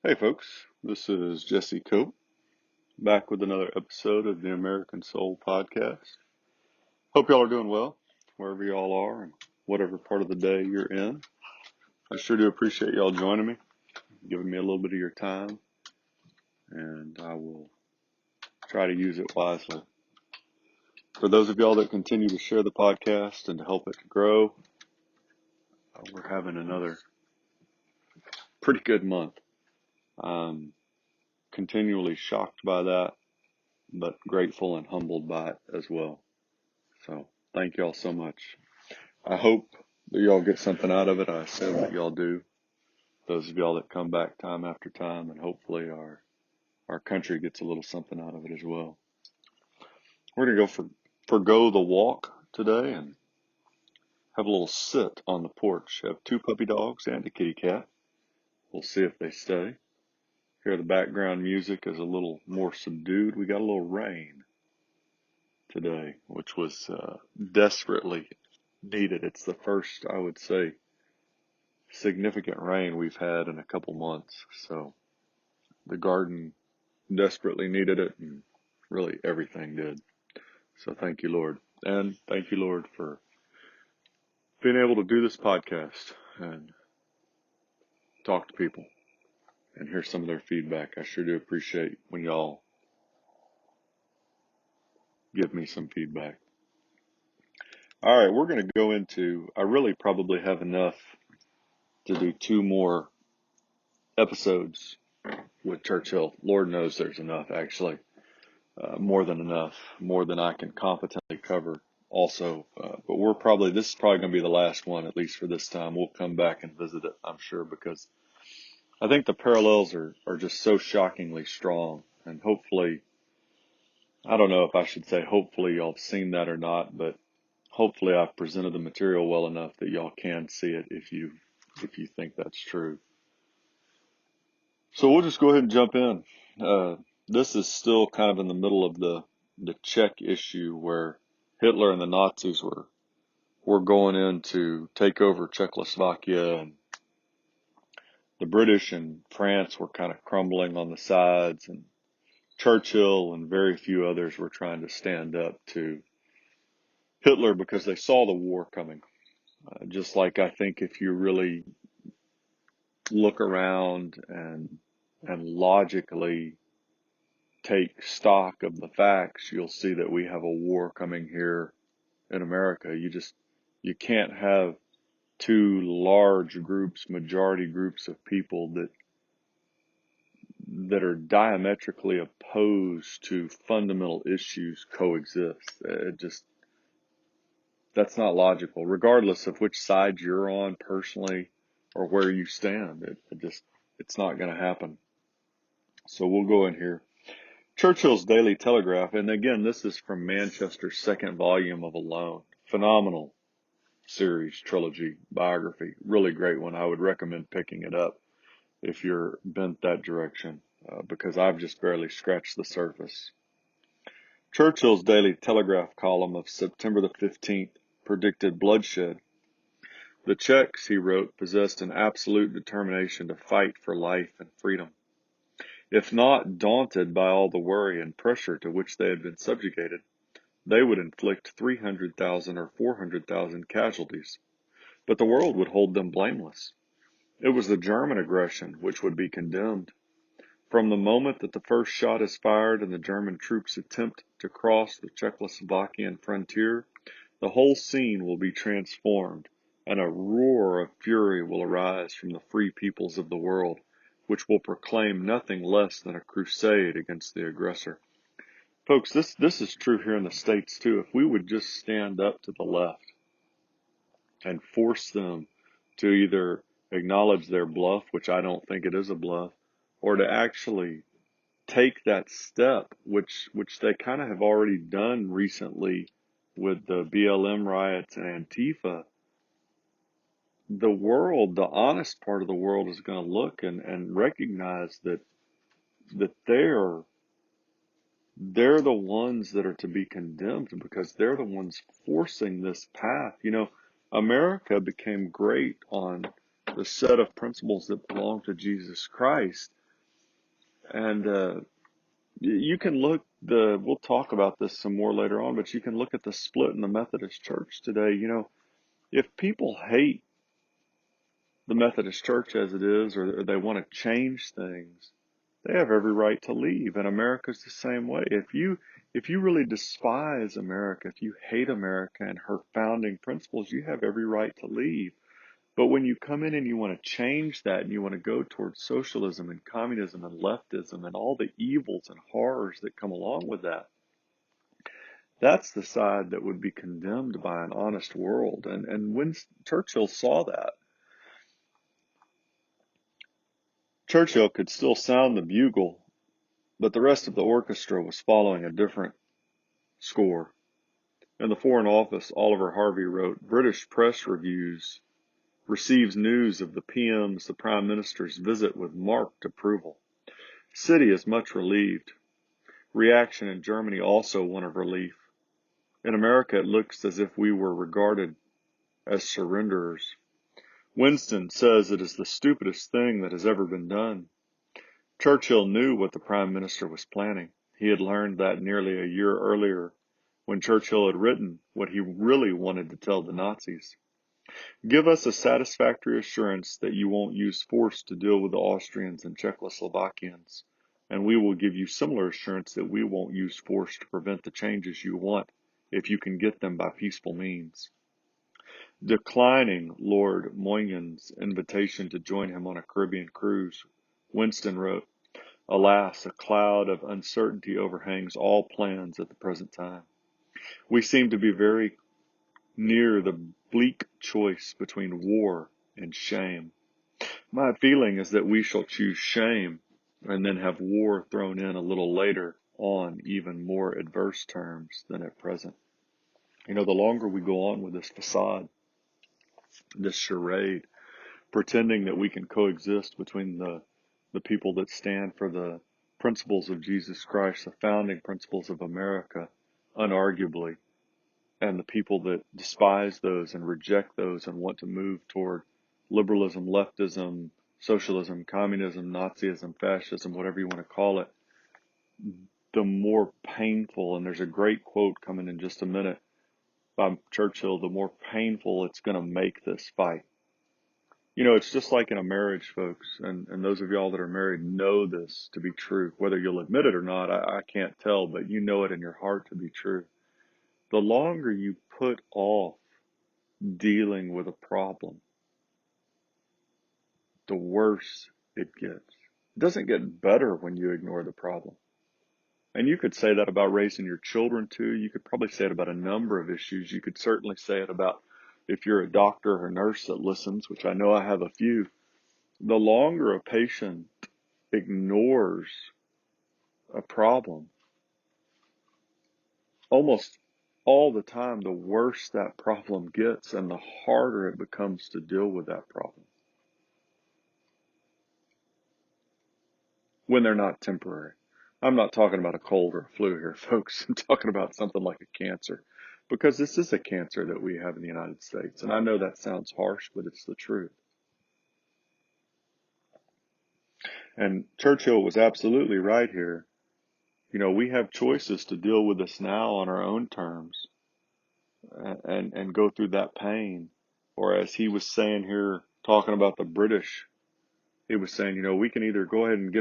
Hey folks, this is Jesse Cope, back with another episode of the American Soul Podcast. Hope y'all are doing well, wherever y'all are and whatever part of the day you're in. I sure do appreciate y'all joining me, giving me a little bit of your time, and I will try to use it wisely. For those of y'all that continue to share the podcast and to help it grow, we're having another pretty good month. I'm continually shocked by that, but grateful and humbled by it as well. So thank y'all so much. I hope that y'all get something out of it. I assume that y'all do. Those of y'all that come back time after time, and hopefully our country gets a little something out of it as well. We're gonna forgo the walk today and have a little sit on the porch. Have two puppy dogs and a kitty cat. We'll see if they stay. Here the background music is a little more subdued. We got a little rain today, which was desperately needed. It's the first, I would say, significant rain we've had in a couple months. So the garden desperately needed it, and really everything did. So thank you, Lord. And thank you, Lord, for being able to do this podcast and talk to people and hear some of their feedback. I sure do appreciate when y'all give me some feedback. All right, we're going to go into, I really probably have enough to do two more episodes with Churchill. Lord knows there's enough, actually. More than enough, more than I can competently cover also. But this is probably going to be the last one, at least for this time. We'll come back and visit it, I'm sure, because I think the parallels are just so shockingly strong. And hopefully, I don't know if I should say hopefully y'all have seen that or not, but hopefully I've presented the material well enough that y'all can see it if you think that's true. So we'll just go ahead and jump in. This is still kind of in the middle of the Czech issue where Hitler and the Nazis were going in to take over Czechoslovakia, and the British and France were kind of crumbling on the sides, and Churchill and very few others were trying to stand up to Hitler because they saw the war coming. Just like I think if you really look around and logically take stock of the facts, you'll see that we have a war coming here in America. You can't have two large groups, majority groups of people that are diametrically opposed to fundamental issues coexist. That's not logical, regardless of which side you're on personally or where you stand. It's not going to happen. So we'll go in here. Churchill's Daily Telegraph, and again, this is from Manchester's second volume of Alone. Phenomenal series, trilogy, biography. Really great one. I would recommend picking it up if you're bent that direction, because I've just barely scratched the surface. Churchill's Daily Telegraph column of September the 15th predicted bloodshed. The Czechs, he wrote, possessed an absolute determination to fight for life and freedom. If not daunted by all the worry and pressure to which they had been subjugated, they would inflict 300,000 or 400,000 casualties, but the world would hold them blameless. It was the German aggression which would be condemned. From the moment that the first shot is fired and the German troops attempt to cross the Czechoslovakian frontier, the whole scene will be transformed, and a roar of fury will arise from the free peoples of the world, which will proclaim nothing less than a crusade against the aggressor. Folks, this is true here in the States too. If we would just stand up to the left and force them to either acknowledge their bluff, which I don't think it is a bluff, or to actually take that step, which they kind of have already done recently with the BLM riots and Antifa, the world, the honest part of the world is going to look and recognize that they're the ones that are to be condemned because they're the ones forcing this path. You know, America became great on the set of principles that belong to Jesus Christ, And you can we'll talk about this some more later on, but you can look at the split in the Methodist Church today. If people hate the Methodist Church as it is, or they want to change things, they have every right to leave. And America's the same way. If you really despise America, if you hate America and her founding principles, you have every right to leave. But when you come in and you want to change that and you want to go towards socialism and communism and leftism and all the evils and horrors that come along with that, that's the side that would be condemned by an honest world. And when Churchill saw that, Churchill could still sound the bugle, but the rest of the orchestra was following a different score. In the Foreign Office, Oliver Harvey wrote, British press reviews receives news of the PM's, the Prime Minister's visit with marked approval. City is much relieved. Reaction in Germany also one of relief. In America, it looks as if we were regarded as surrenderers. Winston says it is the stupidest thing that has ever been done. Churchill knew what the Prime Minister was planning. He had learned that nearly a year earlier when Churchill had written what he really wanted to tell the Nazis. Give us a satisfactory assurance that you won't use force to deal with the Austrians and Czechoslovakians, and we will give you similar assurance that we won't use force to prevent the changes you want if you can get them by peaceful means. Declining Lord Moynihan's invitation to join him on a Caribbean cruise, Winston wrote, Alas, a cloud of uncertainty overhangs all plans at the present time. We seem to be very near the bleak choice between war and shame. My feeling is that we shall choose shame and then have war thrown in a little later on even more adverse terms than at present. The longer we go on with this facade, this charade, pretending that we can coexist between the people that stand for the principles of Jesus Christ, the founding principles of America, unarguably, and the people that despise those and reject those and want to move toward liberalism, leftism, socialism, communism, Nazism, fascism, whatever you want to call it, the more painful, and there's a great quote coming in just a minute by Churchill, the more painful it's going to make this fight. It's just like in a marriage, folks, and those of y'all that are married know this to be true. Whether you'll admit it or not, I can't tell, but you know it in your heart to be true. The longer you put off dealing with a problem, the worse it gets. It doesn't get better when you ignore the problem. And you could say that about raising your children too. You could probably say it about a number of issues. You could certainly say it about if you're a doctor or a nurse that listens, which I know I have a few. The longer a patient ignores a problem, almost all the time, the worse that problem gets and the harder it becomes to deal with that problem when they're not temporary. I'm not talking about a cold or a flu here, folks. I'm talking about something like a cancer, because this is a cancer that we have in the United States. And I know that sounds harsh, but it's the truth. And Churchill was absolutely right here. We have choices to deal with this now on our own terms and go through that pain. Or as he was saying here, talking about the British, he was saying, we can either go ahead and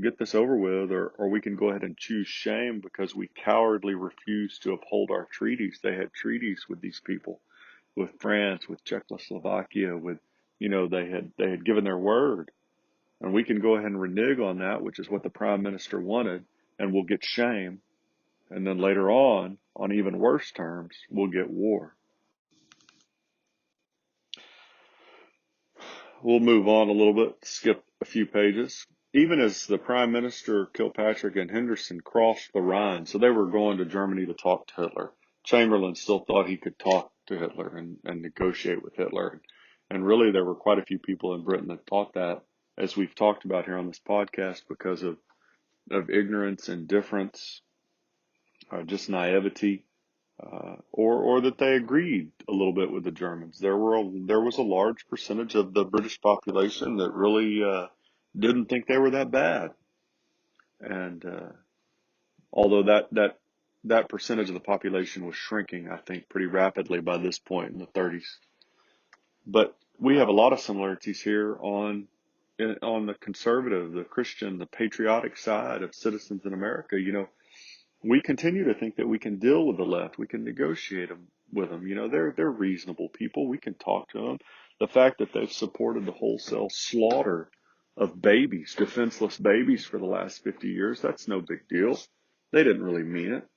get this over with, or we can go ahead and choose shame because we cowardly refuse to uphold our treaties. They had treaties with these people, with France, with Czechoslovakia, with, they had given their word, and we can go ahead and renege on that, which is what the Prime Minister wanted, and we'll get shame. And then later on even worse terms, we'll get war. We'll move on a little bit, skip a few pages. Even as the Prime Minister, Kilpatrick, and Henderson crossed the Rhine, so they were going to Germany to talk to Hitler. Chamberlain still thought he could talk to Hitler and negotiate with Hitler. And really, there were quite a few people in Britain that thought that, as we've talked about here on this podcast, because of ignorance, indifference, just naivety. Or that they agreed a little bit with the Germans. There was a large percentage of the British population that really didn't think they were that bad. And although that percentage of the population was shrinking, I think, pretty rapidly by this point in the 30s. But we have a lot of similarities here on the conservative, the Christian, the patriotic side of citizens in America. We continue to think that we can deal with the left. We can negotiate with them. They're reasonable people. We can talk to them. The fact that they've supported the wholesale slaughter of babies, defenseless babies for the last 50 years, that's no big deal. They didn't really mean it.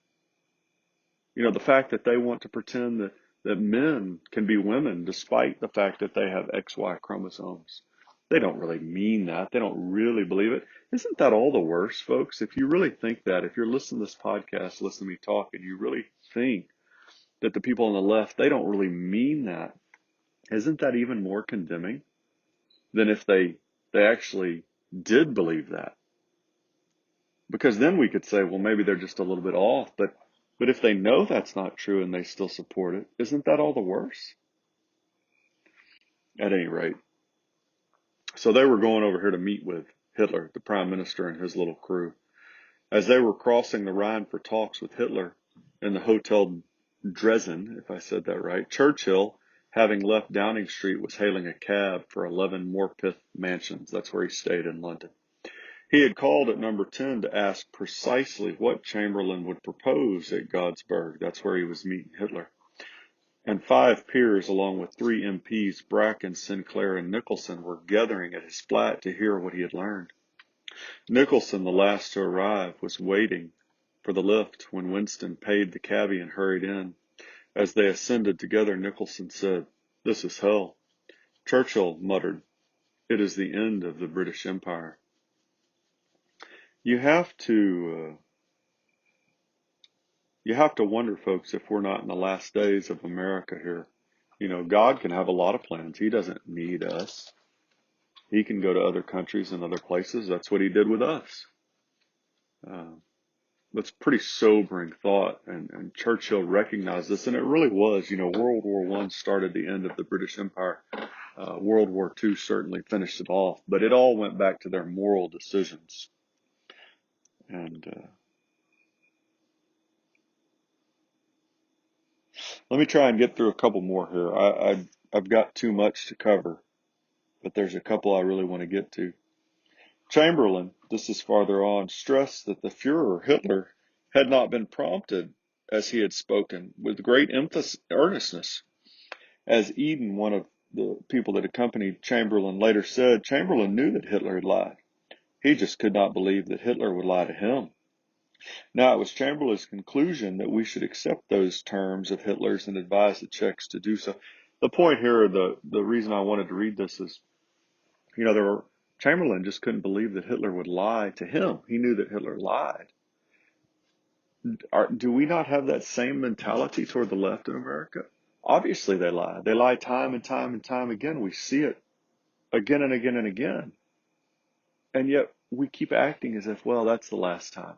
The fact that they want to pretend that men can be women despite the fact that they have XY chromosomes. They don't really mean that. They don't really believe it. Isn't that all the worse, folks? If you really think that, if you're listening to this podcast, listen to me talk, and you really think that the people on the left, they don't really mean that, isn't that even more condemning than if they actually did believe that? Because then we could say, well, maybe they're just a little bit off, but if they know that's not true and they still support it, isn't that all the worse? At any rate, so they were going over here to meet with Hitler, the prime minister, and his little crew. As they were crossing the Rhine for talks with Hitler in the Hotel Dresden, if I said that right, Churchill, having left Downing Street, was hailing a cab for 11 Morpeth Mansions. That's where he stayed in London. He had called at number 10 to ask precisely what Chamberlain would propose at Godesberg. That's where he was meeting Hitler. And 5 peers, along with 3 MPs, Bracken, Sinclair, and Nicholson, were gathering at his flat to hear what he had learned. Nicholson, the last to arrive, was waiting for the lift when Winston paid the cabby and hurried in. As they ascended together, Nicholson said, "This is hell." Churchill muttered, "It is the end of the British Empire." You have to wonder, folks, if we're not in the last days of America here. God can have a lot of plans. He doesn't need us. He can go to other countries and other places. That's what he did with us. That's pretty sobering thought, and Churchill recognized this, and it really was. World War I started the end of the British Empire. World War II certainly finished it off, but it all went back to their moral decisions. And let me try and get through a couple more here. I've got too much to cover, but there's a couple I really want to get to. Chamberlain, this is farther on, stressed that the Führer, Hitler, had not been prompted as he had spoken with great earnestness. As Eden, one of the people that accompanied Chamberlain, later said, Chamberlain knew that Hitler had lied. He just could not believe that Hitler would lie to him. Now, it was Chamberlain's conclusion that we should accept those terms of Hitler's and advise the Czechs to do so. The point here, the reason I wanted to read this is, Chamberlain just couldn't believe that Hitler would lie to him. He knew that Hitler lied. Do we not have that same mentality toward the left in America? Obviously they lie. They lie time and time and time again. We see it again and again and again. And yet we keep acting as if, well, that's the last time.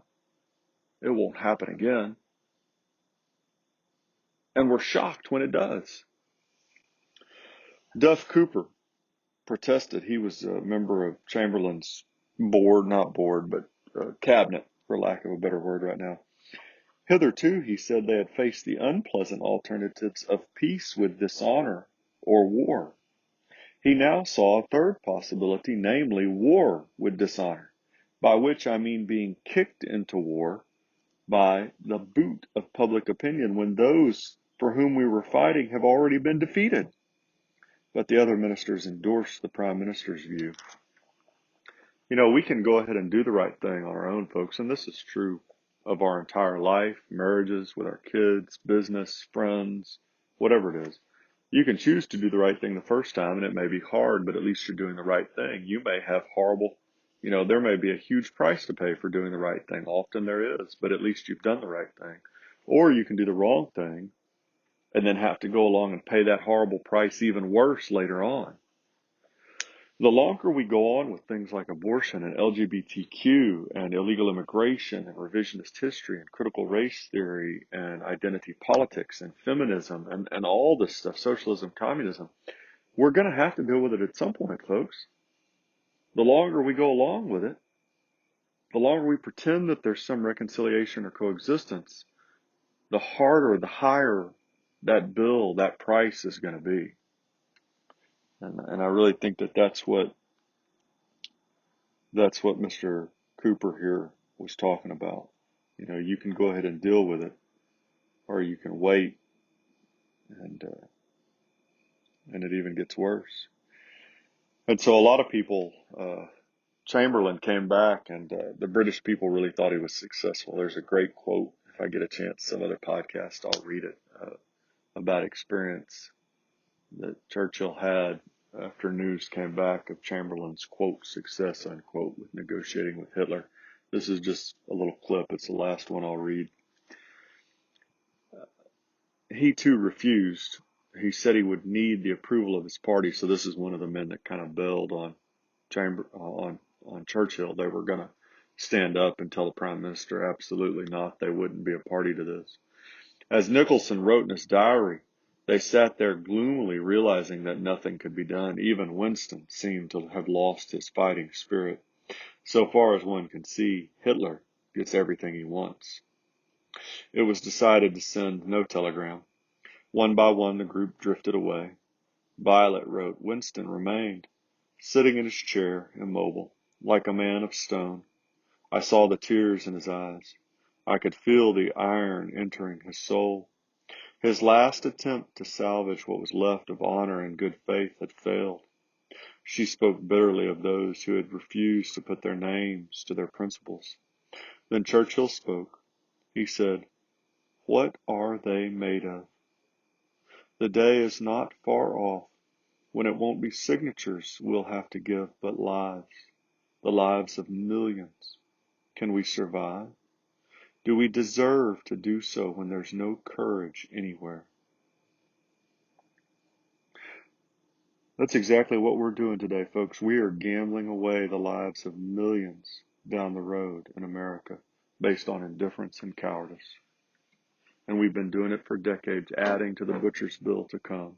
It won't happen again. And we're shocked when it does. Duff Cooper protested. He was a member of Chamberlain's cabinet, for lack of a better word right now. Hitherto, he said, they had faced the unpleasant alternatives of peace with dishonor or war. He now saw a third possibility, namely war with dishonor, by which I mean being kicked into war by the boot of public opinion when those for whom we were fighting have already been defeated. But the other ministers endorsed the prime minister's view. We can go ahead and do the right thing on our own, folks, and this is true of our entire life, marriages, with our kids, business, friends, whatever it is. You can choose to do the right thing the first time, and it may be hard, but at least you're doing the right thing. You may have there may be a huge price to pay for doing the right thing. Often there is, but at least you've done the right thing. Or you can do the wrong thing and then have to go along and pay that horrible price even worse later on. The longer we go on with things like abortion and LGBTQ and illegal immigration and revisionist history and critical race theory and identity politics and feminism and all this stuff, socialism, communism, we're going to have to deal with it at some point, folks. The longer we go along with it, the longer we pretend that there's some reconciliation or coexistence, the harder, the higher that bill, that price is going to be. And I really think that that's what Mr. Cooper here was talking about. You can go ahead and deal with it, or you can wait, and it even gets worse. And so a lot of people, Chamberlain came back, and the British people really thought he was successful. There's a great quote. If I get a chance, some other podcast, I'll read it, about experience that Churchill had after news came back of Chamberlain's, quote, success, unquote, with negotiating with Hitler. This is just a little clip. It's the last one I'll read. He too refused. He said he would need the approval of his party. So this is one of the men that kind of bailed on Churchill. They were going to stand up and tell the prime minister, absolutely not. They wouldn't be a party to this. As Nicholson wrote in his diary, they sat there gloomily realizing that nothing could be done. Even Winston seemed to have lost his fighting spirit. So far as one can see, Hitler gets everything he wants. It was decided to send no telegram. One by one, the group drifted away. Violet wrote, Winston remained, sitting in his chair, immobile, like a man of stone. I saw the tears in his eyes. I could feel the iron entering his soul. His last attempt to salvage what was left of honor and good faith had failed. She spoke bitterly of those who had refused to put their names to their principles. Then Churchill spoke. He said, What are they made of? The day is not far off when it won't be signatures we'll have to give, but lives, the lives of millions. Can we survive? Do we deserve to do so when there's no courage anywhere? That's exactly what we're doing today, folks. We are gambling away the lives of millions down the road in America based on indifference and cowardice. And we've been doing it for decades, adding to the butcher's bill to come.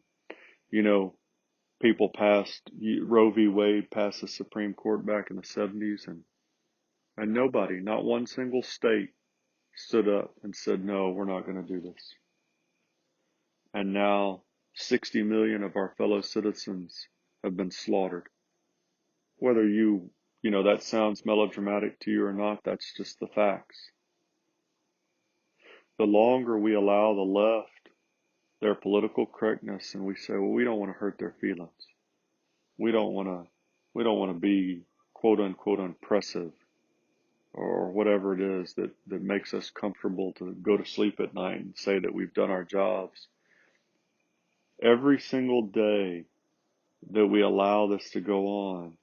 People passed, Roe v. Wade passed the Supreme Court back in the 70s, and nobody, not one single state, stood up and said, no, we're not going to do this. And now 60 million of our fellow citizens have been slaughtered. Whether that sounds melodramatic to you or not, that's just the facts. The longer we allow the left their political correctness and we say, well, we don't want to hurt their feelings. We don't want to be quote unquote impressive or whatever it is that makes us comfortable to go to sleep at night and say that we've done our jobs. Every single day that we allow this to go on,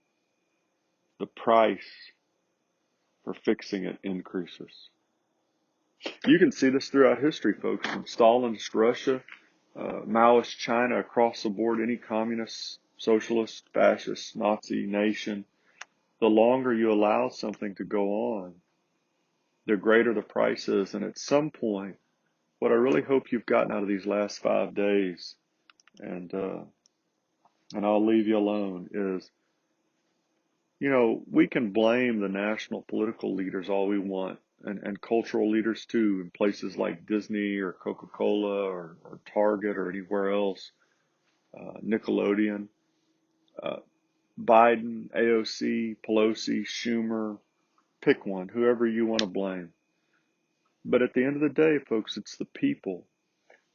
the price for fixing it increases. You can see this throughout history, folks, from Stalinist Russia, Maoist China, across the board, any communist, socialist, fascist, Nazi nation. The longer you allow something to go on, the greater the price is. And at some point, what I really hope you've gotten out of these last 5 days, and I'll leave you alone, is, we can blame the national political leaders all we want, and cultural leaders too, in places like Disney or Coca-Cola or Target or anywhere else, Nickelodeon, Biden, AOC, Pelosi, Schumer, pick one, whoever you want to blame. But at the end of the day, folks, it's the people.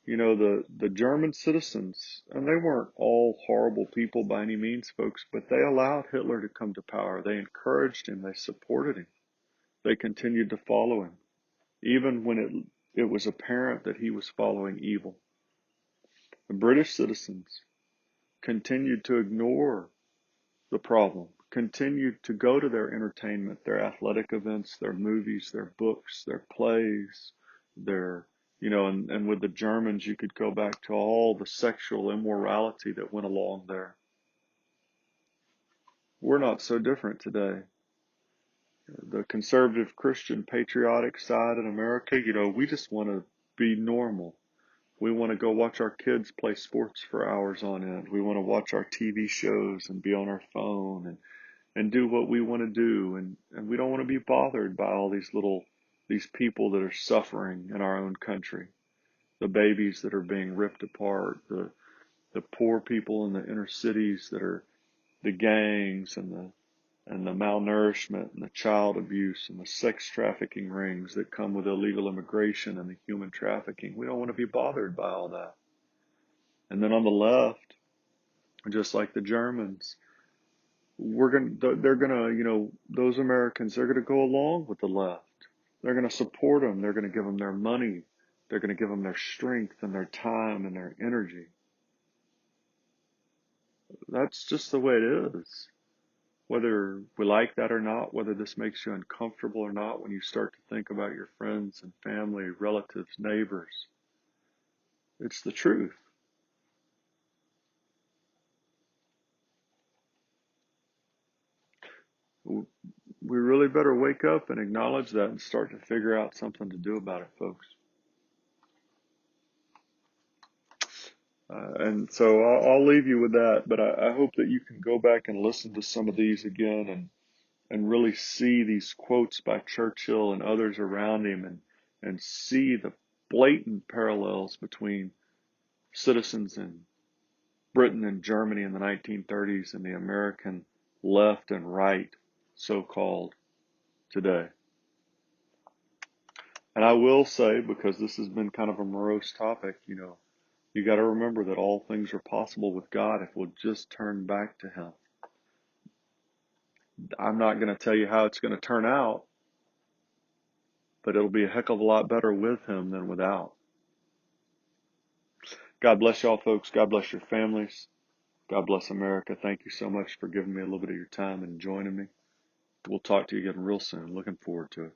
The German citizens, and they weren't all horrible people by any means, folks, but they allowed Hitler to come to power. They encouraged him. They supported him. They continued to follow him, even when it was apparent that he was following evil. The British citizens continued to ignore the problem, continued to go to their entertainment, their athletic events, their movies, their books, their plays, and with the Germans, you could go back to all the sexual immorality that went along there. We're not so different today. The conservative, Christian, patriotic side in America, we just want to be normal. We want to go watch our kids play sports for hours on end. We want to watch our TV shows and be on our phone. And, and do what we want to do. And we don't want to be bothered by all these people that are suffering in our own country, the babies that are being ripped apart, the poor people in the inner cities that are the gangs and the malnourishment and the child abuse and the sex trafficking rings that come with illegal immigration and the human trafficking. We don't want to be bothered by all that. And then on the left, just like the Germans, they're gonna, those Americans, they're gonna go along with the left. They're gonna support them. They're gonna give them their money. They're gonna give them their strength and their time and their energy. That's just the way it is. Whether we like that or not, whether this makes you uncomfortable or not, when you start to think about your friends and family, relatives, neighbors, it's the truth. We really better wake up and acknowledge that and start to figure out something to do about it, folks. And so I'll leave you with that, but I hope that you can go back and listen to some of these again and really see these quotes by Churchill and others around him and see the blatant parallels between citizens in Britain and Germany in the 1930s and the American left and right, so-called, today. And I will say, because this has been kind of a morose topic, you got to remember that all things are possible with God if we'll just turn back to Him. I'm not going to tell you how it's going to turn out, but it'll be a heck of a lot better with Him than without. God bless y'all, folks. God bless your families. God bless America. Thank you so much for giving me a little bit of your time and joining me. We'll talk to you again real soon. Looking forward to it.